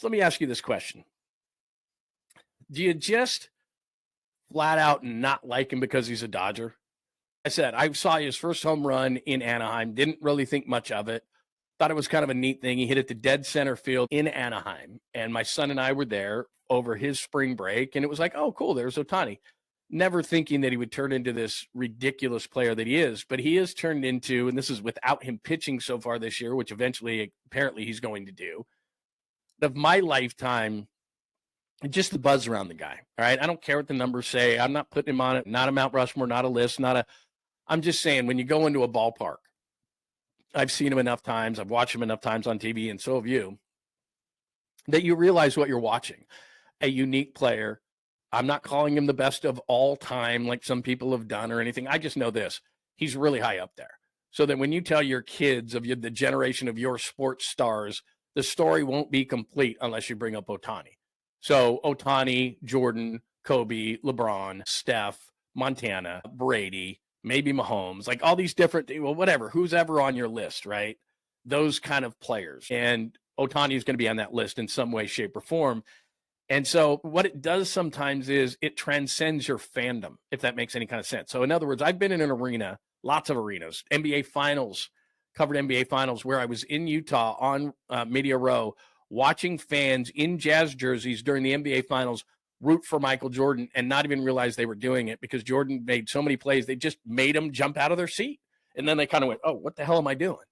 So let me ask you this question. Do you just flat out not like him because he's a Dodger? I said, I saw his first home run in Anaheim, didn't really think much of it. Thought it was kind of a neat thing. He hit it to dead center field in Anaheim. And my son and I were there over his spring break. And it was like, oh, cool, there's Ohtani. Never thinking that he would turn into this ridiculous player that he is. But he has turned into, and this is without him pitching so far this year, which eventually, apparently, he's going to do. Of my lifetime, just the buzz around the guy. All right. I don't care what the numbers say. I'm not putting him on it. Not a Mount Rushmore, not a list, I'm just saying, when you go into a ballpark, I've seen him enough times, I've watched him enough times on TV, and so have you, that you realize what you're watching. A unique player. I'm not calling him the best of all time like some people have done or anything. I just know this. He's really high up there. So that when you tell your kids of the generation of your sports stars, the story won't be complete unless you bring up Ohtani. So Ohtani, Jordan, Kobe, LeBron, Steph, Montana, Brady, maybe Mahomes, like all these different, well, whatever, who's ever on your list, right? Those kind of players. And Ohtani is going to be on that list in some way, shape, or form. And so what it does sometimes is it transcends your fandom, if that makes any kind of sense. So in other words, I've been in an arena, lots of arenas, NBA Finals, covered NBA Finals, where I was in Utah on Media Row watching fans in Jazz jerseys during the NBA Finals root for Michael Jordan and not even realize they were doing it because Jordan made so many plays, they just made them jump out of their seat. And then they kind of went, oh, what the hell am I doing?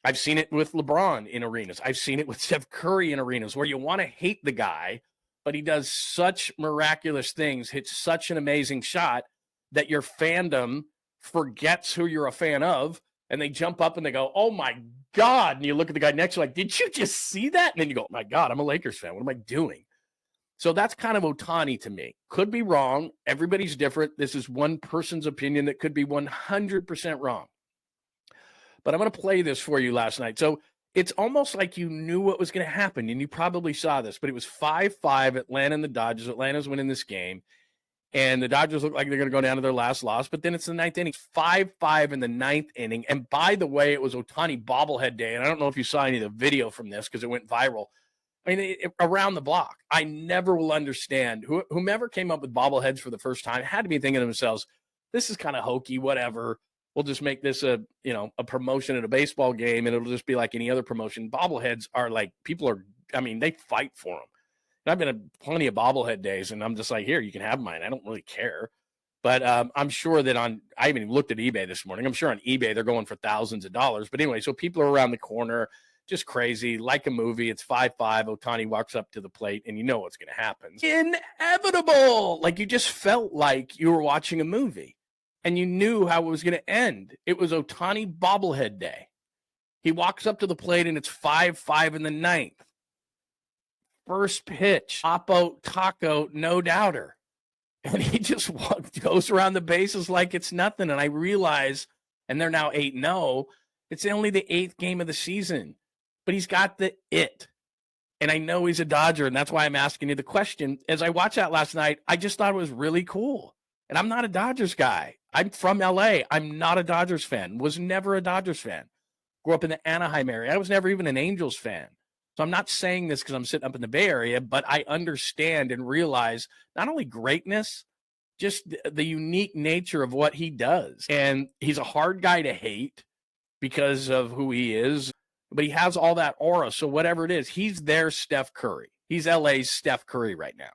I've seen it with LeBron in arenas. I've seen it with Steph Curry in arenas where you want to hate the guy, but he does such miraculous things, hits such an amazing shot that your fandom forgets who you're a fan of, and they jump up and they go, oh my God. And you look at the guy next to you like, did you just see that? And then you go, oh my God, I'm a Lakers fan. What am I doing? So that's kind of Ohtani to me. Could be wrong. Everybody's different. This is one person's opinion that could be 100% wrong. But I'm going to play this for you last night. So it's almost like you knew what was going to happen, and you probably saw this, but it was 5-5, Atlanta and the Dodgers. Atlanta's winning this game, and the Dodgers look like they're going to go down to their last loss, but then it's the ninth inning, 5-5 in the ninth inning. And by the way, it was Ohtani bobblehead day, and I don't know if you saw any of the video from this because it went viral. I mean, around the block. I never will understand. Whomever came up with bobbleheads for the first time had to be thinking to themselves, this is kind of hokey, whatever. We'll just make this a promotion at a baseball game, and it'll just be like any other promotion. Bobbleheads are like, they fight for them. And I've been at plenty of bobblehead days, and I'm just like, here, you can have mine. I don't really care. But I'm sure that I haven't even looked at eBay this morning. I'm sure on eBay they're going for thousands of dollars. But anyway, so people are around the corner. Just crazy, like a movie. It's 5-5. Ohtani walks up to the plate, and you know what's going to happen. Inevitable. Like you just felt like you were watching a movie, and you knew how it was going to end. It was Ohtani bobblehead day. He walks up to the plate, and it's 5-5 in the ninth. First pitch, Oppo Taco, no doubter. And he just goes around the bases like it's nothing. And I realize, and they're now 8-0, it's only the 8th game of the season. But he's got the it. And I know he's a Dodger, and that's why I'm asking you the question. As I watched that last night, I just thought it was really cool. And I'm not a Dodgers guy. I'm from LA. I'm not a Dodgers fan. Was never a Dodgers fan. Grew up in the Anaheim area. I was never even an Angels fan. So I'm not saying this because I'm sitting up in the Bay Area, but I understand and realize not only greatness, just the unique nature of what he does. And he's a hard guy to hate because of who he is. But he has all that aura. So whatever it is, he's their Steph Curry. He's LA's Steph Curry right now.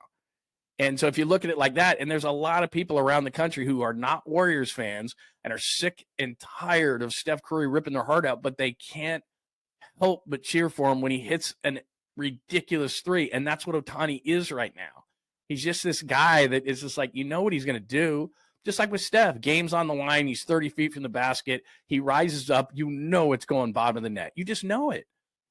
And so if you look at it like that, and there's a lot of people around the country who are not Warriors fans and are sick and tired of Steph Curry ripping their heart out, but they can't help but cheer for him when he hits a ridiculous three. And that's what Ohtani is right now. He's just this guy that is just like, you know what he's going to do. Just like with Steph, game's on the line. He's 30 feet from the basket. He rises up. You know it's going bottom of the net. You just know it.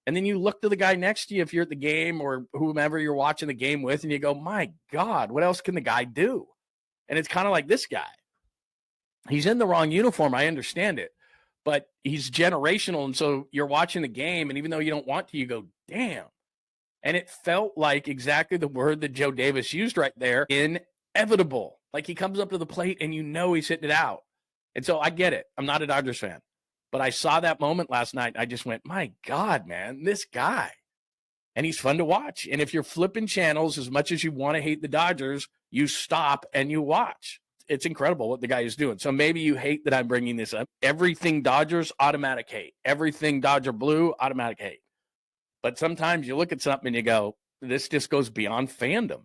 And then you look to the guy next to you if you're at the game or whomever you're watching the game with, and you go, my God, what else can the guy do? And it's kind of like this guy. He's in the wrong uniform. I understand it. But he's generational. And so you're watching the game, and even though you don't want to, you go, damn. And it felt like exactly the word that Joe Davis used right there, inevitable. Like he comes up to the plate and you know he's hitting it out. And so I get it. I'm not a Dodgers fan. But I saw that moment last night. I just went, my God, man, this guy. and he's fun to watch. And if you're flipping channels, as much as you want to hate the Dodgers, you stop and you watch. It's incredible what the guy is doing. So maybe you hate that I'm bringing this up. Everything Dodgers, automatic hate. Everything Dodger blue, automatic hate. But sometimes you look at something and you go, this just goes beyond fandom.